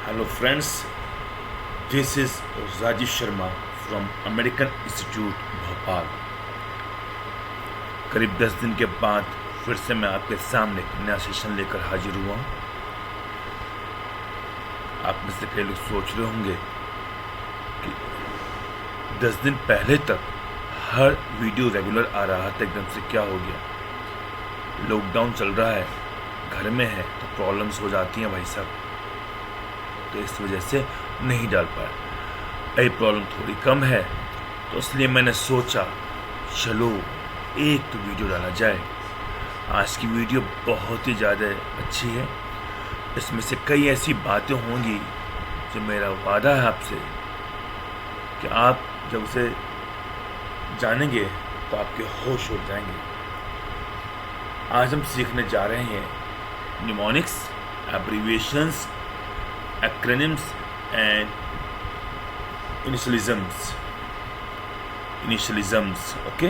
Hello friends, this is Rajesh Sharma from American Institute Bhopal. करीब 10 दिन के बाद फिर से मैं आपके सामने एक नया सेशन लेकर हाजिर हुआ हूँ। आप में से कई लोग सोच रहे होंगे कि 10 दिन पहले तक हर वीडियो रेगुलर आ रहा था, एकदम से क्या हो गया। लॉकडाउन चल रहा है, घर में है तो प्रॉब्लम्स हो जाती हैं भाई साहब, तो इस वजह से नहीं डाल पाया। ये प्रॉब्लम थोड़ी कम है तो इसलिए मैंने सोचा चलो एक तो वीडियो डाला जाए। आज की वीडियो बहुत ही ज़्यादा अच्छी है। इसमें से कई ऐसी बातें होंगी जो मेरा वादा है आपसे कि आप जब उसे जानेंगे तो आपके होश उड़ जाएंगे। आज हम सीखने जा रहे हैं mnemonics, abbreviations, acronyms and initialisms। Okay,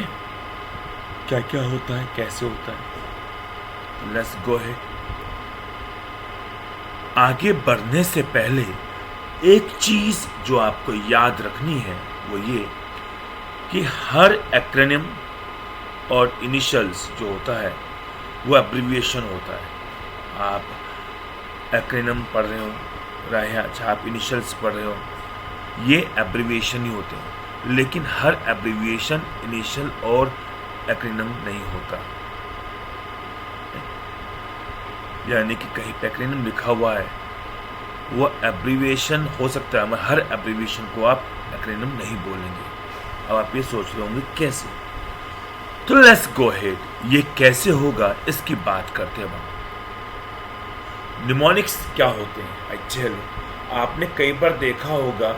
क्या क्या होता है, कैसे होता है, लेट्स गो है। आगे बढ़ने से पहले एक चीज जो आपको याद रखनी है वो ये कि हर एक्रोनिम और इनिशियल्स जो होता है वो एब्रीविएशन होता है। आप एक्रोनिम पढ़ रहे हो रहे हैं, अच्छा आप इनिशियल्स पढ़ रहे हो, ये एब्रीविएशन ही होते हैं, लेकिन हर एब्रीविएशन इनिशियल और एक्रोनिम नहीं होता। यानी कि कहीं पे एक्रोनिम लिखा हुआ है वो एब्रीविएशन हो सकता है, मगर हर एब्रीविएशन को आप एक्रोनिम नहीं बोलेंगे। अब आप ये सोच रहे होंगे कैसे, तो लेट्स गो अहेड। ये कैसे होगा इसकी बात करते हैं हम। निमोनिक्स क्या होते हैं? एक्चुअली आपने कई बार देखा होगा,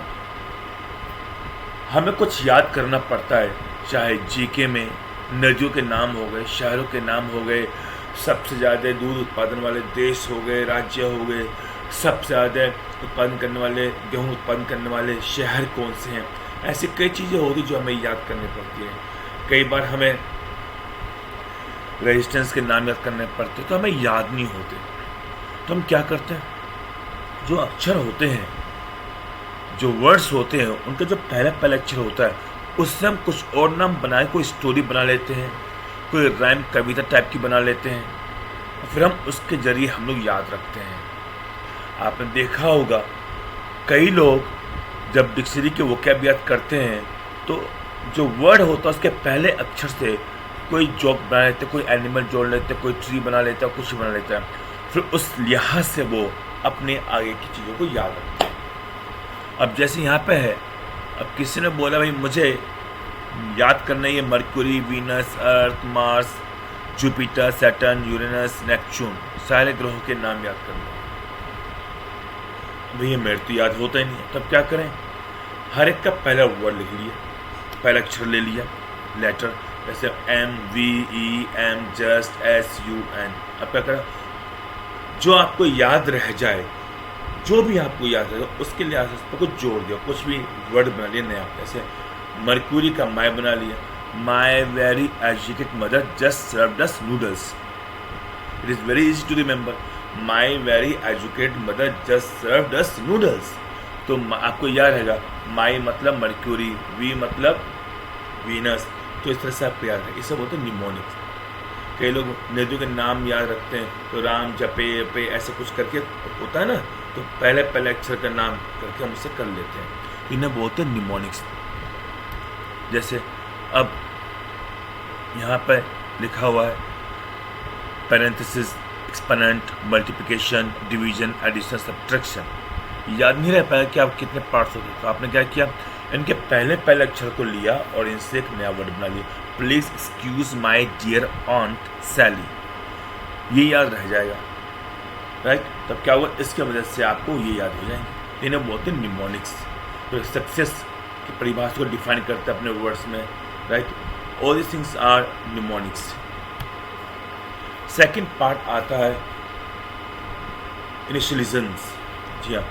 हमें कुछ याद करना पड़ता है, चाहे जीके में नदियों के नाम हो गए, शहरों के नाम हो गए, सबसे ज़्यादा दूध उत्पादन वाले देश हो गए, राज्य हो गए, सबसे ज़्यादा उत्पादन करने वाले, गेहूँ उत्पादन करने वाले शहर कौन से हैं। ऐसी कई चीज़ें होती जो हमें याद करनी पड़ती हैं। कई बार हमें रेजिस्टेंस के नाम याद करने पड़ते तो हमें याद नहीं होते, तो हम क्या करते हैं, जो अक्षर होते हैं, जो वर्ड्स होते हैं, उनका जो पहला अक्षर होता है उससे हम कुछ और नाम बनाए, कोई स्टोरी बना लेते हैं, कोई राइम कविता टाइप की बना लेते हैं, और फिर हम उसके जरिए हम लोग याद रखते हैं। आपने देखा होगा कई लोग जब डिक्शनरी के वोकैब याद करते हैं तो जो वर्ड होता है उसके पहले अक्षर से कोई जोक बना लेते, कोई एनिमल जोड़ लेते, कोई ट्री बना लेता है, कुछ बना लेता है, फिर उस लिहाज से वो अपने आगे की चीज़ों को याद रखते हैं। अब जैसे यहाँ पे है, अब किसी ने बोला भाई मुझे याद करना है ये Mercury, Venus, Earth, Mars, Jupiter, Saturn, Uranus, Neptune, सारे ग्रहों के नाम याद करना है। भैया मेरे तो याद होता ही नहीं है, तब क्या करें, हर एक का पहला वर्ड लिख लिया, पहला अक्षर ले लिया, लेटर, जैसे MEM, जस्ट, SUN। अब क्या करें, जो आपको याद रह जाए, जो भी आपको याद रहे उसके लिए उस पर कुछ जोड़ दिया, कुछ भी वर्ड बना लिया नया। जैसे मरक्यूरी का माई बना लिया, my very educated mother just served us noodles. It is very easy to remember, my very educated mother just served us noodles. तो आपको याद रहेगा, माई मतलब मरक्यूरी, वी मतलब वीनस, तो इस तरह से आपको याद है। ये सब होते हैं निमोनिक्स। कई लोग नदियों के नाम याद रखते हैं, तो राम, जपे, पे ऐसे कुछ करके होता है ना, तो पहले अक्षर का नाम करके हम उसे कर लेते हैं। इन्हें बोलते हैं निमोनिक्स। जैसे अब यहाँ पर लिखा हुआ है parenthesis, exponent, multiplication, division, addition, subtraction. याद नहीं रह पाया कि आप कितने पार्ट्स होते, तो आपने क्या किया, इनके पहले अक्षर को लिया और इनसे एक नया वर्ड बना लिया, please excuse my dear aunt Sally. ये याद रह जाएगा, राइट। तब क्या हुआ, इसके वजह से आपको ये याद हो जाएंगे। इन्हें बोलते हैं निमोनिक्स। तो सक्सेस की परिभाषा को डिफाइन करते हैं अपने वर्ड्स में, right. All this things are mnemonics. Second part आता है इनिशियलिज्म्स। जी हाँ,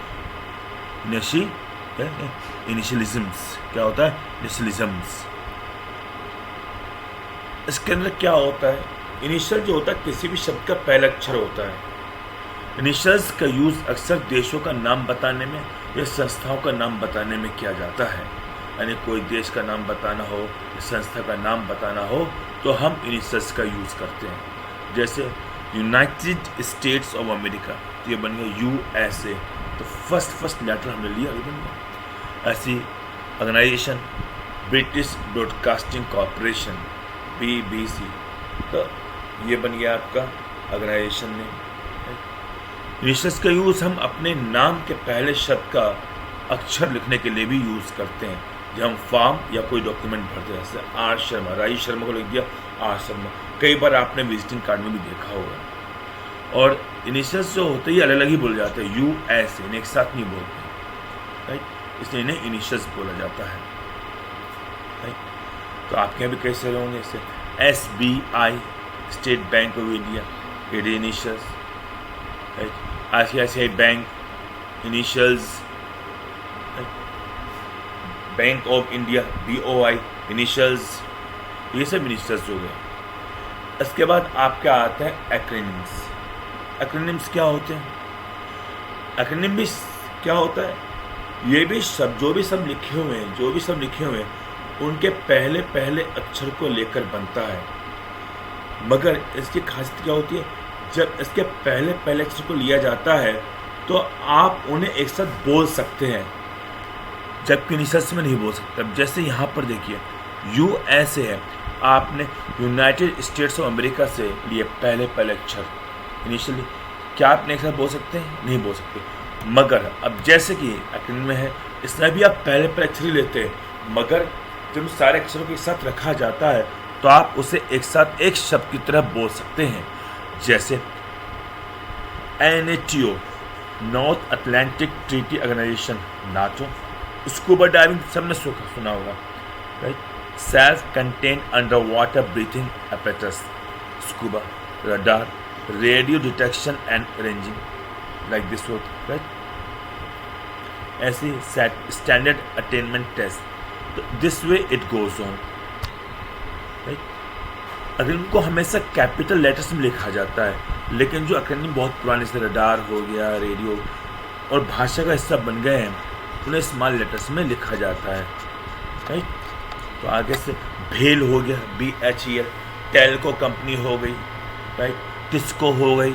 इनिशियलिज्म्स क्या होता है, इनिशियलिज्म्स। इसके अंदर क्या होता है, इनिशियल जो होता है किसी भी शब्द का पहला अक्षर होता है, इनिशियल्स का यूज़ अक्सर देशों का नाम बताने में या संस्थाओं का नाम बताने में किया जाता है। यानी कोई देश का नाम बताना हो या संस्था का नाम बताना हो तो हम इनिशियल्स का यूज़ करते हैं। जैसे यूनाइटेड स्टेट्स ऑफ अमेरिका, तो ये बन गया USA, तो फर्स्ट लेटर हमने लिया, ये बन गया। ऐसी organisation British Broadcasting Corporation BBC, तो ये बन गया आपका ऑर्गेनाइजेशन ने। इनिशियल्स का यूज़ हम अपने नाम के पहले शब्द का अक्षर लिखने के लिए भी यूज़ करते हैं। जब हम फॉर्म या कोई डॉक्यूमेंट भरते हैं, जैसे R शर्मा, राई शर्मा को लिख दिया R शर्मा। कई बार आपने विजिटिंग कार्ड में भी देखा होगा। और इनिशियल्स जो होते हैं अलग अलग ही बोले जाते हैं, USA, इन्हें एक साथ नहीं बोलते, राइट, इसलिए इन्हें इनिशियल्स बोला जाता है, राइट। तो आपके यहाँ भी कैसे होंगे, जैसे SBI, State Bank of India, ये initials, right. ICICI bank, initials, Bank of India, BOI, initials, ये सब इनिशियल्स हो गए। इसके बाद आपके आते हैं एक्रोनिम्स। एक्रोनिम्स क्या होते हैं? एक्रोनिम भी क्या होता है? ये भी सब जो भी सब लिखे हुए हैं उनके पहले पहले अक्षर को लेकर बनता है। मगर इसकी खासियत क्या होती है? जब इसके पहले पहले अक्षर को लिया जाता है तो आप उन्हें एक साथ बोल सकते हैं, जबकि इनिशियल्स में नहीं बोल सकते। अब जैसे यहाँ पर देखिए USA है, आपने यूनाइटेड स्टेट्स ऑफ अमेरिका से लिए पहले पहले अक्षर इनिशियली, क्या आपने एक साथ बोल सकते हैं? नहीं बोल सकते। मगर अब जैसे कि एक्रोनिम में है, इसमें भी आप पहले पहले अक्षर ही लेते हैं, मगर जब सारे अक्षरों को एक साथ रखा जाता है तो आप उसे एक साथ एक शब्द की तरह बोल सकते हैं। जैसे NATO, North Atlantic Treaty Organisation, NATO. Scuba diving सबने सुना होगा, right. Self contained under water breathing apparatus, scuba. Radar, radio detection and ranging, like this होता, राइट। ऐसी स्टैंडर्ड अटेनमेंट टेस्ट, तो this way it goes on, right. Acronym को हमेशा capital letters में लिखा जाता है, लेकिन जो एक्रोनिम बहुत पुराने से रडार हो गया, रेडियो और भाषा का हिस्सा बन गए हैं, उन्हें स्मॉल लेटर्स में लिखा जाता है, राइट। तो आगे से भेल हो गया, BHEL, टेलको कंपनी हो गई, राइट, टिस्को हो गई,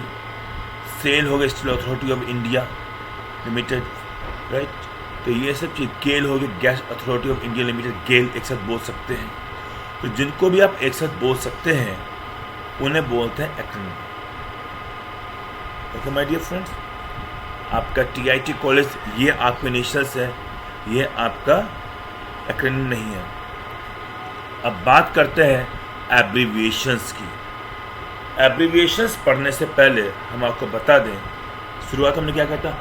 सेल हो गई, Steel Authority of India Limited, right. तो ये सब चीज़, गेल हो गई, Gas Authority of India Limited, GAIL एक साथ बोल सकते हैं। तो जिनको भी आप एक साथ बोल सकते हैं उन्हें बोलते हैं acronym. Okay my dear friends, आपका TIT कॉलेज ये आपके इनिशियल्स है, ये आपका एक्रोनिम नहीं है। अब बात करते हैं एब्रीविएशंस की। एब्रीविएशंस पढ़ने से पहले हम आपको बता दें, शुरुआत हमने क्या कहा था,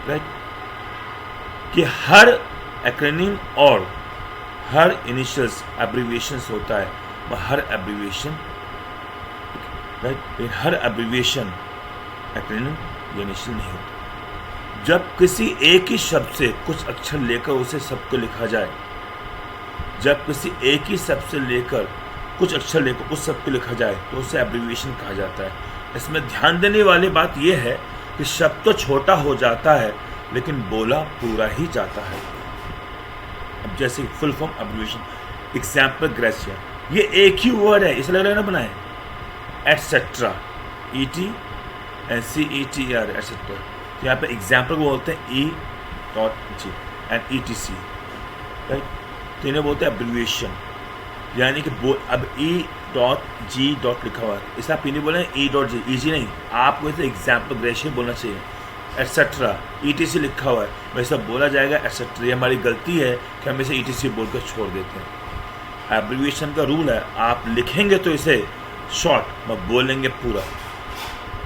राइट, कि हर एक्रोनिम और हर इनिशियल्स एब्रीविएशंस होता है, हर एब्रीविएशन, राइट, हर एब्रीविएशन एक्रोनिम या इनिशियल नहीं होता। जब किसी एक ही शब्द से कुछ अक्षर लेकर उसे सबको लिखा जाए, जब किसी एक ही शब्द से लेकर कुछ अक्षर लेकर उस शब्द को लिखा जाए तो उसे एब्रीविएशन कहा जाता है। इसमें ध्यान देने वाली बात यह है कि शब्द तो छोटा हो जाता है लेकिन बोला पूरा ही जाता है। अब जैसे full form abbreviation, example gratia, ये एक ही वर्ड है, इसलिए अलग ना बनाए, एटसेट्रा, ETCETR एटसेट्रा। तो यहाँ पे एग्जाम्पल को बोलते हैं E.G एंड ETC, राइट। तो इन्हें बोलते हैं एब्रीविएशन, यानी कि अब E.G लिखा हुआ है, इसे आप इन्हें बोले E.G, EG नहीं, आपको इसे एग्जाम्पल ग्रेसिया बोलना चाहिए। एटसेट्रा, ETC लिखा हुआ है, वैसा बोला जाएगा एटसेट्रा। ये हमारी गलती है कि हम इसे ETC बोलकर छोड़ देते हैं। एब्रीविएशन का रूल है, आप लिखेंगे तो इसे शॉर्ट में बोलेंगे पूरा।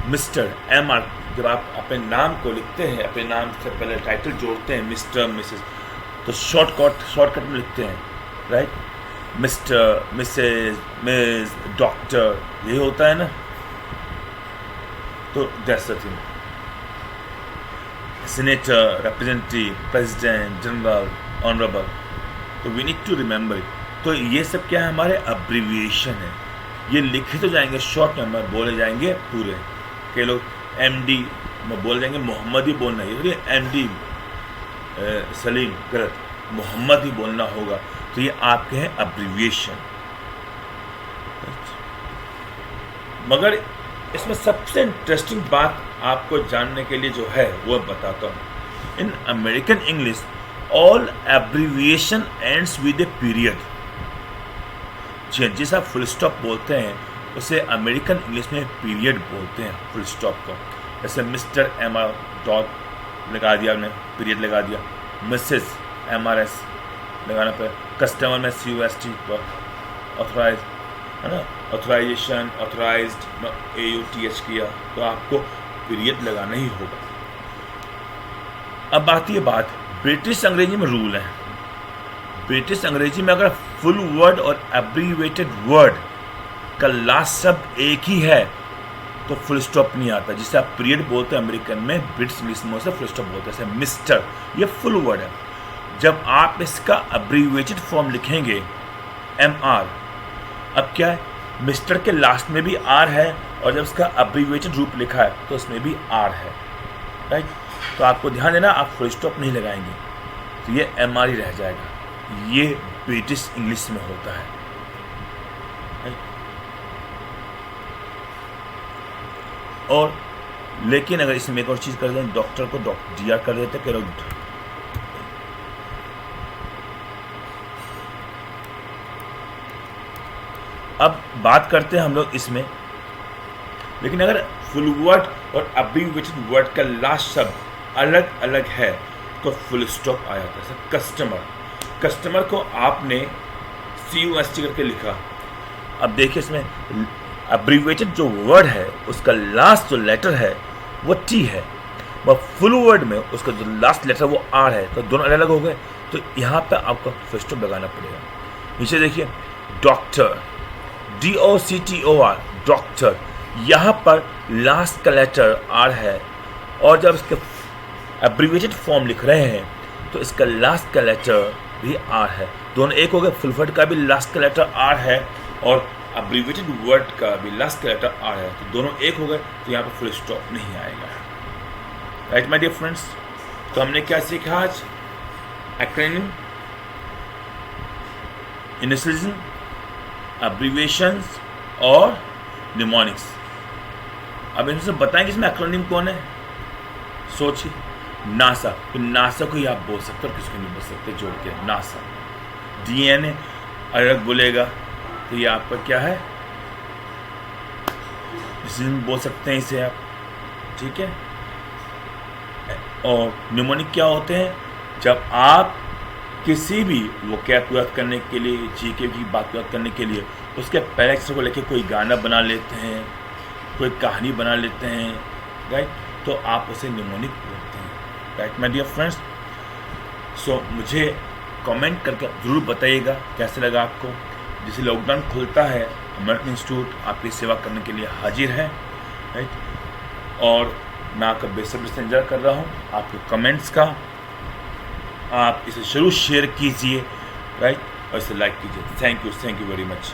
मिस्टर, MR, जब आप अपने नाम को लिखते हैं, अपने नाम से पहले टाइटल जोड़ते हैं, मिस्टर, मिसेस, तो शॉर्टकट में लिखते हैं, right. Mister, Mrs, miss, doctor, ये होता है ना, तो that's the thing. Senator, representative, president, general, honorable, तो we need to remember it। तो ये सब क्या है, हमारे अब्रीविएशन है। ये लिखे तो जाएंगे शॉर्ट में, बोले जाएंगे पूरे। कई लोग MD मैं बोल देंगे मोहम्मद ही बोलना है, ये MD सलीम गलत, मोहम्मद ही बोलना होगा। तो ये आपके हैं अब्रीविएशन। मगर इसमें सबसे इंटरेस्टिंग बात आपको जानने के लिए जो है वो बताता हूँ। In American English all abbreviation ends with a period. जिस आप फुल स्टॉप बोलते हैं उसे अमेरिकन इंग्लिश में पीरियड बोलते हैं, फुल स्टॉप को। जैसे मिस्टर MR डॉट लगा दिया आपने, पीरियड लगा दिया। मिसेस MRS लगाना पे, कस्टमर में CUST पर, ऑथराइज है ना, ऑथराइजेशन ऑथराइज्ड AUTH किया तो आपको पीरियड लगाना ही होगा। अब आती है बात, ब्रिटिश अंग्रेजी में रूल है। ब्रिटिश अंग्रेजी में अगर फुल वर्ड और एब्रीवेटेड वर्ड का लास्ट शब्द एक ही है तो फुल स्टॉप नहीं आता। जिसे आप पीरियड बोलते हैं अमेरिकन में, ब्रिटिश इंग्लिश में उसे फुल स्टॉप बोलते हैं। जैसे मिस्टर, ये फुल वर्ड है। जब आप इसका एब्रीवेटेड फॉर्म लिखेंगे MR, अब क्या है, मिस्टर के लास्ट में भी R है और जब इसका एब्रीवेटेड रूप लिखा है तो इसमें भी R है, राइट। तो आपको ध्यान देना, आप फुल स्टॉप नहीं लगाएंगे तो ये MR ही रह जाएगा। ये ब्रिटिश इंग्लिश में होता है। और लेकिन अगर इसमें एक और चीज़ कर दें, डॉक्टर को DR कर देते कि अब बात करते हैं हम लोग इसमें। लेकिन अगर फुल वर्ड और एब्रीविएटेड वर्ड का लास्ट शब्द अलग अलग है तो फुल स्टॉप आ जाता है। जैसे कस्टमर, कस्टमर को आपने CUST करके लिखा। अब देखिए इसमें एब्रीविएटेड जो वर्ड है उसका लास्ट जो लेटर है वो T है, वह फुल वर्ड में उसका जो लास्ट लेटर वो R है, तो दोनों अलग अलग हो गए। तो यहाँ पे आपको फुल स्टॉप लगाना पड़ेगा। नीचे देखिए डॉक्टर, DOCTOR, डॉक्टर, यहाँ पर लास्ट का लेटर R है और जब इसके एब्रीविएटेड फॉर्म लिख रहे हैं तो इसका लास्ट का लेटर भी R है। दोनों एक हो गए, फुल वर्ड का भी लास्ट का लेटर R है और एब्रीविएटेड वर्ड का भी लास्ट का लेटर R है, तो दोनों एक हो गए। तो यहाँ पर फुल स्टॉप नहीं आएगा, राइट माय डियर फ्रेंड्स। तो हमने क्या सीखा आज? एक्रोनिम, इनिशियलिज्म, एब्रीविएशंस और निमोनिक्स। अब इनसे बताएंगे इसमें एक्रोनिम कौन है। सोचिए, नासा, तो नासा को ही आप बोल सकते हो, किसको नहीं बोल सकते जोड़ के, नासा। DNA अलग बोलेगा तो ये आपका क्या है, इसे बोल सकते हैं इसे आप, ठीक है। और निमोनिक क्या होते हैं? जब आप किसी भी वोकैब करने के लिए, GK की बात करने के लिए उसके पहले अक्षर को लेके कोई गाना बना लेते हैं, कोई कहानी बना लेते हैं, राइट, तो आप उसे निमोनिक बोलते हैं, राइट माय डियर फ्रेंड्स। सो मुझे कमेंट करके ज़रूर बताइएगा कैसे लगा आपको। जैसे लॉकडाउन खुलता है, अमेरिकन इंस्टीट्यूट आपकी सेवा करने के लिए हाजिर है, राइट। और मैं आपका बेसब्री से इंतजार कर रहा हूँ आपके कमेंट्स का। आप इसे जरूर शेयर कीजिए, राइट, और इसे लाइक कीजिए। Thank you very much.